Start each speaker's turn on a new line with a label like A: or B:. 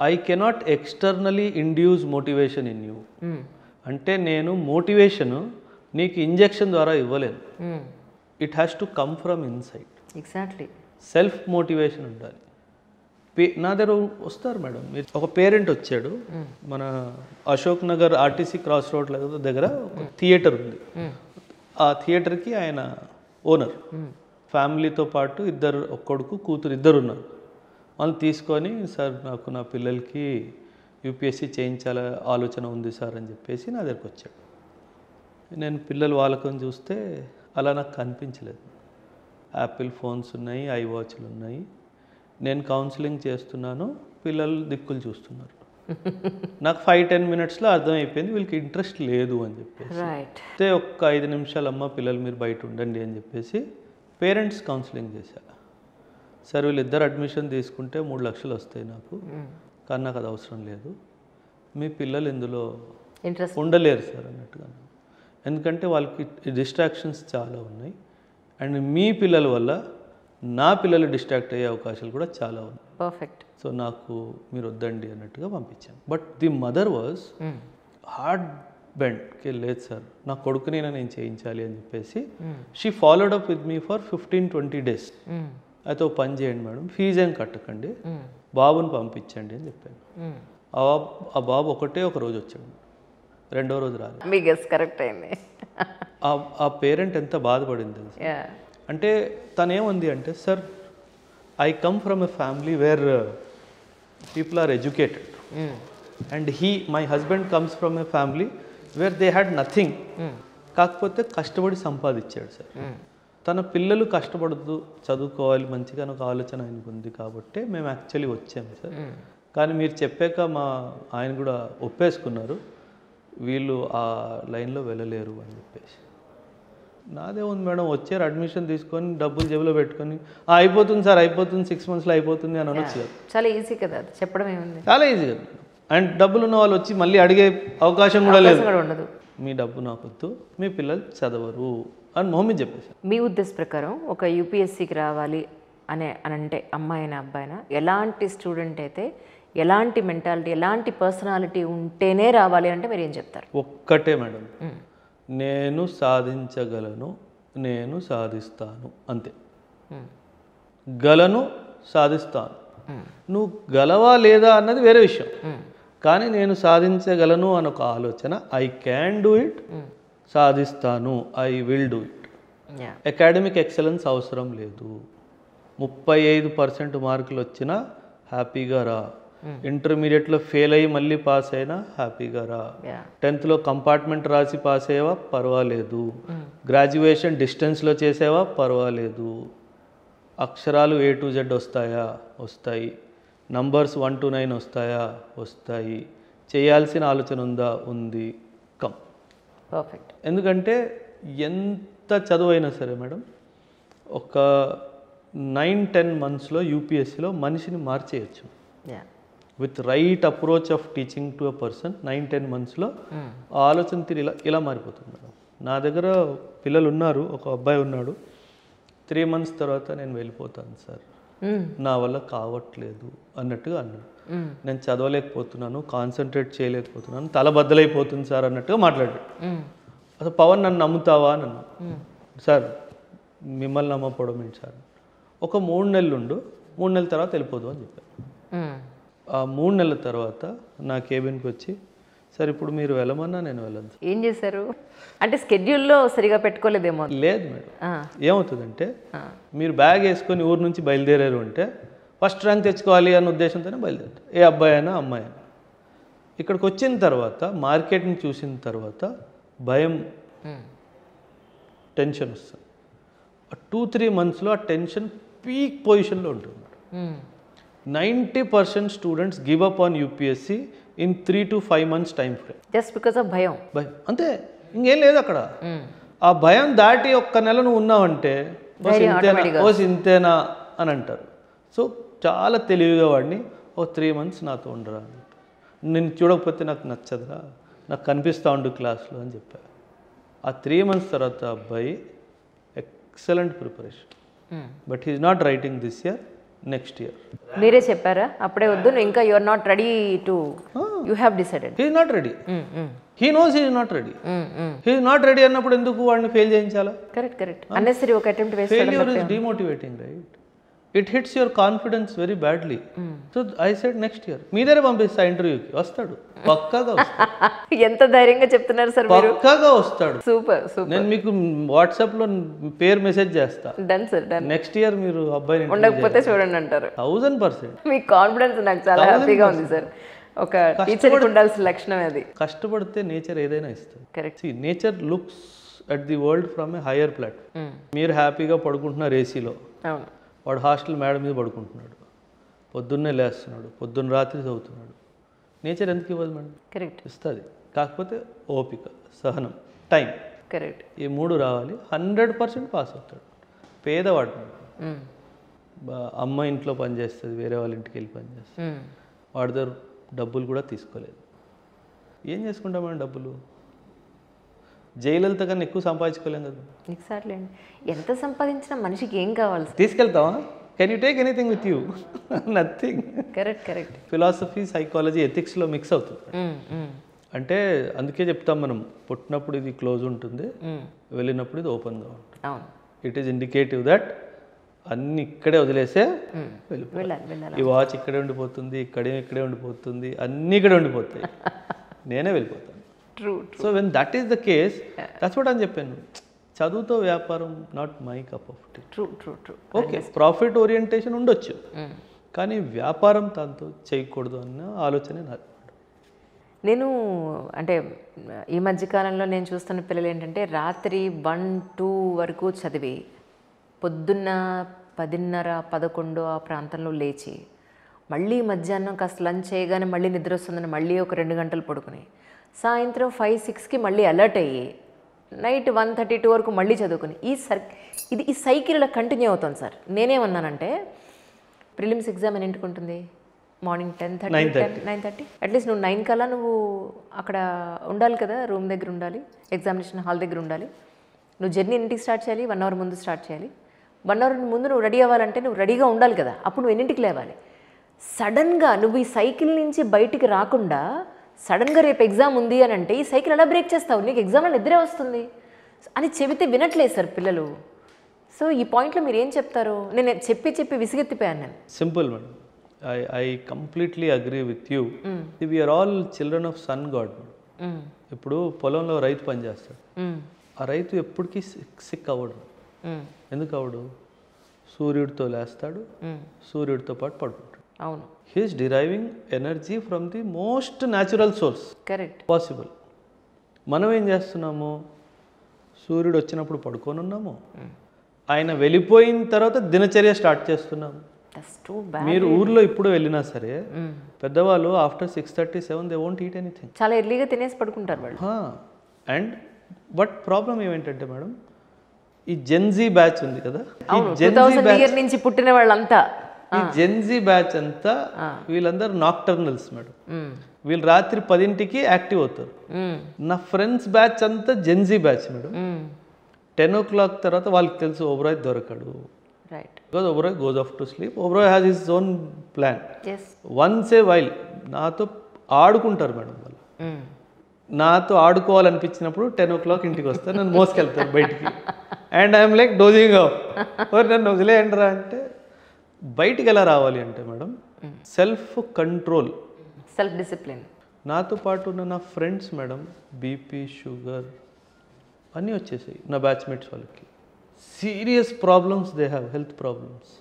A: I cannot externally induce motivation in you. అంటే నేను motivation నీకు ఇంజెక్షన్ ద్వారా ఇవ్వలేను. It has to come from inside.
B: Exactly.
A: Self motivation ఉండాలి. నా దగ్గర వస్తారు మేడం, మీరు ఒక పేరెంట్ వచ్చాడు, మన Ashok Nagar RTC cross road దగ్గర ఒక థియేటర్ ఉంది. ఆ థియేటర్కి ఆయన ఓనర్, ఫ్యామిలీతో పాటు ఇద్దరు, ఒక కొడుకు కూతురు ఇద్దరు ఉన్నారు. వాళ్ళు తీసుకొని, సార్ నాకు నా పిల్లలకి యూపీఎస్సీ చేయించాల ఆలోచన ఉంది సార్ అని చెప్పేసి నా దగ్గరకు వచ్చాడు. నేను పిల్లలు వాళ్ళకొని చూస్తే అలా నాకు కనిపించలేదు. యాపిల్ ఫోన్స్ ఉన్నాయి, ఐ వాచ్లు ఉన్నాయి. నేను కౌన్సిలింగ్ చేస్తున్నాను, పిల్లలు దిక్కులు చూస్తున్నారు. నాకు 5-10 మినిట్స్లో అర్థమైపోయింది వీళ్ళకి ఇంట్రెస్ట్ లేదు అని చెప్పేసి. అయితే ఒక్క 5 నిమిషాలు అమ్మ పిల్లలు మీరు బయట ఉండండి అని చెప్పేసి పేరెంట్స్ కౌన్సిలింగ్ చేశా. సార్ వీళ్ళిద్దరు అడ్మిషన్ తీసుకుంటే 3 లక్షలు వస్తాయి నాకు, కానీ నాకు అది అవసరం లేదు, మీ పిల్లలు ఇందులో
B: ఇంట్రెస్ట్
A: ఉండలేరు సార్ అన్నట్టుగా. ఎందుకంటే వాళ్ళకి డిస్ట్రాక్షన్స్ చాలా ఉన్నాయి, అండ్ మీ పిల్లల వల్ల నా పిల్లలు డిస్ట్రాక్ట్ అయ్యే అవకాశాలు కూడా చాలా ఉన్నాయి.
B: పర్ఫెక్ట్.
A: సో నాకు మీరు వద్దండి అన్నట్టుగా పంపించాను. But the mother was hard bend, లేదు సార్ నా కొడుకుని నేను చేయించాలి అని చెప్పేసి she followed up with me for 15-20 days. అయితే ఒక పని చేయండి మేడం, ఫీజు ఏం కట్టకండి, బాబుని పంపించండి అని చెప్పాను. ఆ బాబు ఒక రోజు వచ్చాడు, రెండో రోజు రాలేదు.
B: మీ గెస్ కరెక్ట్ అయింది.
A: ఆ పేరెంట్ ఎంత బాధపడింది అంటే, తనేమంది అంటే, sir I come from a family where people are educated and my husband comes from a family where they had nothing. కాకపోతే కష్టపడి సంపాదించాడు సార్. తన పిల్లలు కష్టపడుతూ చదువుకోవాలి మంచిగా ఒక ఆలోచన ఆయనకు ఉంది కాబట్టి మేము యాక్చువల్లీ వచ్చాము సార్. కానీ మీరు చెప్పాక ఆయన కూడా ఒప్పేసుకున్నారు, వీళ్ళు ఆ లైన్లో వెళ్ళలేరు అని చెప్పేసి. నాదే ఉంది మేడం, వచ్చారు అడ్మిషన్ తీసుకొని డబ్బులు జేబులో పెట్టుకొని అయిపోతుంది సార్, అయిపోతుంది 6 monthsలో అయిపోతుంది అని అనొచ్చు కదా.
B: చాలా ఈజీ కదా చెప్పడం, ఏముంది,
A: చాలా ఈజీ కదా. అండ్ డబ్బులు ఉన్న వాళ్ళు వచ్చి మళ్ళీ అడిగే అవకాశం కూడా లేదు.
B: ఉండదు.
A: మీ డబ్బు నాకొద్దు, మీ పిల్లలు చదవరు అని మొహమ్మద్ చెప్పేసి.
B: మీ ఉద్దేశ ప్రకారం ఒక యూపీఎస్సీకి రావాలి అని అంటే అమ్మాయినా అబ్బాయినా ఎలాంటి స్టూడెంట్ అయితే, ఎలాంటి మెంటాలిటీ, ఎలాంటి పర్సనాలిటీ ఉంటేనే రావాలి అంటే మీరు ఏం చెప్తారు?
A: ఒక్కటే మేడం, నేను సాధించగలను, నేను సాధిస్తాను, అంతే. గలను, సాధిస్తాను. నువ్వు గలవా లేదా అన్నది వేరే విషయం, కానీ నేను సాధించగలను అని ఒక ఆలోచన, ఐ క్యాన్ డూ ఇట్, సాధిస్తాను, I will do it. Academic excellence అవసరం లేదు. 35% మార్కులు వచ్చినా హ్యాపీగా రా, ఇంటర్మీడియట్లో ఫెయిల్ అయ్యి మళ్ళీ పాస్ అయినా హ్యాపీగా రా, 10th కంపార్ట్మెంట్ రాసి పాస్ అయ్యేవా పర్వాలేదు, గ్రాడ్యుయేషన్ డిస్టెన్స్లో చేసేవా పర్వాలేదు, అక్షరాలు A to Z వస్తాయా వస్తాయి, నంబర్స్ 1 to 9 వస్తాయా వస్తాయి, చేయాల్సిన ఆలోచన ఉందా ఉంది, కమ్.
B: పర్ఫెక్ట్.
A: ఎందుకంటే ఎంత చదువు అయినా సరే మేడం, ఒక 9-10 monthsలో యూపీఎస్సీలో మనిషిని మార్చేయచ్చు. With right approach of teaching to a person 9-10 monthsలో ఆలోచన తీరు ఇలా మారిపోతుంది మేడం. నా దగ్గర పిల్లలు ఉన్నారు, ఒక అబ్బాయి ఉన్నాడు, 3 months తర్వాత నేను వెళ్ళిపోతాను సార్, నా వల్ల కావట్లేదు అన్నట్టుగా అన్నాడు. నేను చదవలేకపోతున్నాను, కాన్సన్ట్రేట్ చేయలేకపోతున్నాను, తల బద్దలైపోతుంది సార్ అన్నట్టుగా మాట్లాడాడు. అసలు పవన్ నన్ను నమ్ముతావా అని అన్నా. సార్ మిమ్మల్ని నమ్మకపోవడం ఏంటి సార్, ఒక 3 నెలలు ఉండు, 3 నెలల తర్వాత వెళ్ళిపోదు అని చెప్పాను. ఆ 3 నెలల తర్వాత నా కేబిన్కి వచ్చి, సార్ ఇప్పుడు మీరు వెళ్ళమన్నా నేను వెళ్ళను.
B: ఏం చేశారు అంటే స్కెడ్యూల్లో సరిగా పెట్టుకోలేదేమో?
A: లేదు మేడం, ఏమవుతుందంటే మీరు బ్యాగ్ వేసుకొని ఊరు నుంచి బయలుదేరారు అంటే ఫస్ట్ ర్యాంక్ తెచ్చుకోవాలి అన్న ఉద్దేశంతోనే బయలుదేరుతారు, ఏ అబ్బాయి అయినా అమ్మాయి అయినా. ఇక్కడికి వచ్చిన తర్వాత మార్కెట్ని చూసిన తర్వాత భయం, టెన్షన్ వస్తుంది. 2-3 monthsలో ఆ టెన్షన్ పీక్ పొజిషన్లో ఉంటుంది. 90% students give up on UPSC in 3 to 5 months time frame,
B: just because of భయం.
A: అంతే, ఇంకేం లేదు అక్కడ. ఆ భయం దాటి ఒక్క నెల నువ్వు ఉన్నావంటే ఇంతేనా అని అంటారు. సో చాలా తెలివిగా వాడిని, 3 months నాతో ఉండరా, నేను చూడకపోతే నాకు నచ్చదురా, నాకు కనిపిస్తూ ఉండు క్లాస్లో అని చెప్పారు. ఆ 3 months తర్వాత అబ్బాయి excellent preparation, but he is not writing this year, next year.
B: మీరే చెప్పారా అప్పుడే వద్దు నువ్వు ఇంకా you are not ready to you have decided?
A: He is not ready. He knows he is not ready. He is not ready అన్నప్పుడు ఎందుకు వాడిని fail చేయించాలా?
B: కరెక్ట్ అన్నెసరీ ఒక attempt waste.
A: Failure is demotivating, right? It hits your confidence very badly. So I said next year. మీ దగ్గర పంపిస్తా ఇంటర్వ్యూకి, వస్తాడు పక్కాగా వస్తాడు.
B: ఎంత ధైర్యంగా చెప్తున్నారు సార్ మీరు.
A: పక్కాగా వస్తాడు.
B: సూపర్.
A: నేను మీకు వాట్సాప్లో పేరు మెసేజ్ చేస్తా.
B: Done sir done.
A: Next year మీరు అబ్బాయిని
B: ఉండకపోతే చూడండి అంటారు.
A: 1000%.
B: మీ కాన్ఫిడెన్స్ నాకు చాలా హ్యాపీగా ఉంది సార్. ఒక టీచర్కి ఉండాల్సిన లక్షణం అది.
A: కష్టపడితే నేచర్ ఏదైనా ఇస్తుంది.
B: Correct.
A: Nature looks at the world from A higher platform. మీరు హ్యాపీగా పడుకుంటున్నారు ఏసీలో,
B: అవును.
A: వాడు హాస్టల్ మేడ మీద పడుకుంటున్నాడు, పొద్దున్నే లేస్తున్నాడు, పొద్దున్న రాత్రి చదువుతున్నాడు. నేచర్ ఎందుకు ఇవ్వదు మేడం?
B: కరెక్ట్.
A: ఇస్తుంది. కాకపోతే ఓపిక, సహనం, టైం,
B: కరెక్ట్.
A: ఈ 3 రావాలి. 100% పాస్ అవుతాడు. పేదవాడు అమ్మ ఇంట్లో పనిచేస్తుంది, వేరే వాళ్ళ ఇంటికి వెళ్ళి పనిచేస్తుంది, వాడి దగ్గర డబ్బులు కూడా తీసుకోలేదు. ఏం చేసుకుంటాం మనం డబ్బులు? జైలలిత కన్నా ఎక్కువ సంపాదించుకోలేం కదా.
B: ఎగ్జాక్ట్లీ అండి. ఎంత సంపాదించినా మనిషికి ఏం కావాలి?
A: తీసుకెళ్తావా? Can you take anything with you? Nothing.
B: Correct.
A: Philosophy, psychology, ఎథిక్స్లో మిక్స్ అవుతుంది. అంటే అందుకే చెప్తాం మనం, పుట్టినప్పుడు ఇది క్లోజ్ ఉంటుంది, వెళ్ళినప్పుడు ఇది ఓపెన్గా ఉంటుంది.
B: అవును.
A: ఇట్ ఈస్ ఇండికేటివ్ దట్ అన్ని ఇక్కడే వదిలేసే
B: వెళ్ళాలి.
A: ఈ వాచ్ ఇక్కడే ఉండిపోతుంది, ఇక్కడే ఉండిపోతుంది, అన్నీ ఇక్కడే ఉండిపోతాయి, నేనే వెళ్ళిపోతాను.
B: True.
A: So when that is the case, that's what అని చెప్పాను. చదువుతో వ్యాపారం not my cup of tea.
B: True.
A: Okay, profit orientation ఉండొచ్చు, కానీ వ్యాపారం దాంతో చేయకూడదు అన్న ఆలోచన నాకు.
B: నేను అంటే ఈ మధ్యకాలంలో నేను చూస్తున్న పిల్లలు ఏంటంటే రాత్రి 1-2 వరకు చదివి పొద్దున్న 10:30, 11 ఆ ప్రాంతంలో లేచి మళ్ళీ మధ్యాహ్నం కాస్త లంచ్ చేయగానే మళ్ళీ నిద్ర వస్తుందని మళ్ళీ ఒక 2 గంటలు పడుకుని సాయంత్రం 5-6కి మళ్ళీ అలర్ట్ అయ్యి నైట్ 1:32 వరకు మళ్ళీ చదువుకుని ఈ సైకిల్ ఇలా కంటిన్యూ అవుతుంది సార్. నేనేమన్నానంటే ప్రిలిమ్స్ ఎగ్జామ్ ఎన్నింటికి ఉంటుంది? మార్నింగ్ 9:30. అట్లీస్ట్ నువ్వు 9 కల్లా నువ్వు అక్కడ ఉండాలి కదా, రూమ్ దగ్గర ఉండాలి, ఎగ్జామినేషన్ హాల్ దగ్గర ఉండాలి. నువ్వు జర్నీ ఎన్నింటికి స్టార్ట్ చేయాలి? 1 అవర్ ముందు స్టార్ట్ చేయాలి. 1 అవర్ ముందు నువ్వు రెడీ అవ్వాలంటే నువ్వు రెడీగా ఉండాలి కదా, అప్పుడు నువ్వు ఎన్నింటికి లేవాలి? సడన్గా నువ్వు ఈ సైకిల్ నుంచి బయటికి రాకుండా సడన్గా రేపు ఎగ్జామ్ ఉంది అని అంటే ఈ సైకిల్ ఎలా బ్రేక్ చేస్తావు? నీకు ఎగ్జామ్లో నిద్రే వస్తుంది అని చెబితే వినట్లేదు సార్ పిల్లలు. సో ఈ పాయింట్లో మీరు ఏం చెప్తారు? నేను చెప్పి విసిగెత్తిపోయాను నేను.
A: Simple madam, I completely agree with you. We are all children of sun god. ఇప్పుడు పొలంలో రైతు పని చేస్తాడు, ఆ రైతు ఎప్పటికీ సిక్ అవ్వడు. ఎందుకు అవ్వడు? సూర్యుడితో లేస్తాడు, సూర్యుడితో పాటు పడుకుంటాడు.
B: అవును.
A: He is deriving energy from the most natural source
B: correct
A: possible. మనం ఏం చేస్తున్నాము? సూర్యుడు వచ్చినప్పుడు పడుకొని ఉన్నాము, ఆయన వెళ్ళిపోయిన తర్వాత దినచర్య స్టార్ట్ చేస్తున్నాము. మీరు ఊర్లో ఇప్పుడు వెళ్ళినా సరే పెద్దవాళ్ళు after 6:37 they won't eat anything.
B: చాలా ఎర్లీగా తినేసి పడుకుంటారు వాళ్ళు.
A: అండ్ బట్ ప్రాబ్లం ఏమేంటంటే మేడం, ఈ జెన్జీ బ్యాచ్ ఉంది కదా, ఈ
B: 2000 ఇయర్ నుంచి పుట్టిన వాళ్ళంతా,
A: ఈ జెన్జీ బ్యాచ్ అంతా వీళ్ళందరూ నాక్టర్నల్స్ మేడం. వీళ్ళు రాత్రి 10ంటికి యాక్టివ్ అవుతారు. నా ఫ్రెండ్స్ బ్యాచ్ అంతా జెన్జీ బ్యాచ్ మేడం. 10 o'clock తర్వాత వాళ్ళకి తెలుసు ఓబరాయ్ దొరకడు.
B: Right.
A: Because Oberoi goes off to sleep. Oberoi has his own plan. Once a while నాతో ఆడుకుంటారు మేడం వాళ్ళు. నాతో ఆడుకోవాలనిపించినప్పుడు 10 o'clock ఇంటికి వస్తారు, నన్ను మోసుకెళ్తారు బయటికి. And I'm like డోజింగ్ of. మరి నన్ను వదిలేయండిరా అంటే, బయటికి ఎలా రావాలి అంటే madam, self control,
B: self discipline.
A: నాతో పాటు ఉన్న నా ఫ్రెండ్స్ మేడం బీపీ, షుగర్ అన్నీ వచ్చేసాయి. నా బ్యాచ్మేట్స్ వాళ్ళకి serious problems, they have health problems.